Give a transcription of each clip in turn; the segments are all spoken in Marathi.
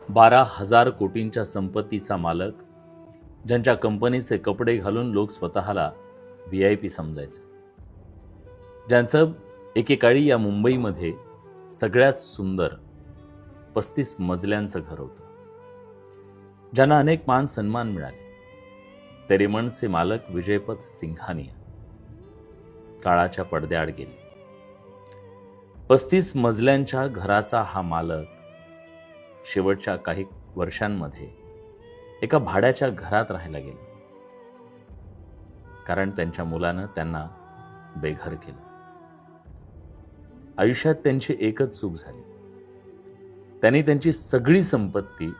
12,000 कोटींच्या संपत्तीचा मालक, ज्यांच्या कंपनीचे कपडे घालून लोक स्वतःला VIP समजायचे, ज्यांचं एकेकाळी या मुंबईमध्ये सगळ्यात सुंदर 35 मजल्यांचं घर होतं, ज्यांना अनेक मान सन्मान मिळाले, ते रेमंडचे मालक विजयपथ सिंघानिया काळाच्या पडद्याआड गेले. 35 मजल्यांच्या घराचा हा मालक शेवटच्या काही वर्षांमध्ये एका भाड्याच्या घरात राहायला गेला, कारण त्यांच्या मुलानं त्यांना बेघर केलं. आयुष्यात त्यांची एकच चूक झाली, त्यांनी त्यांची सगळी संपत्ती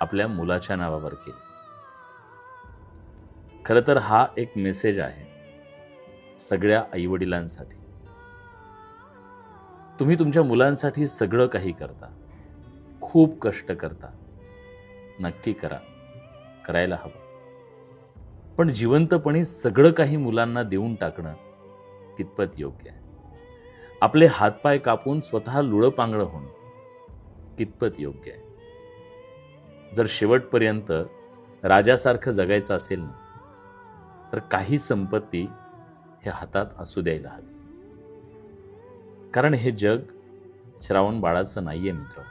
आपल्या मुलाच्या नावावर केली. खरं तर हा एक मेसेज आहे सगळ्या आईवडिलांसाठी. तुम्ही तुमच्या मुलांसाठी सगळं काही करता, खूप कष्ट करता, नक्की करा, करायला हवं. पण जिवंतपणी सगळं काही मुलांना देऊन टाकणं कितपत योग्य आहे? आपले हातपाय कापून स्वतः लुळंपांगळं होणं कितपत योग्य आहे? जर शेवटपर्यंत राजासारखं जगायचं असेल ना, तर काही संपत्ती हे हातात असू द्यायला हवी. कारण हे जग श्रावण बाळाचं नाहीये मित्र.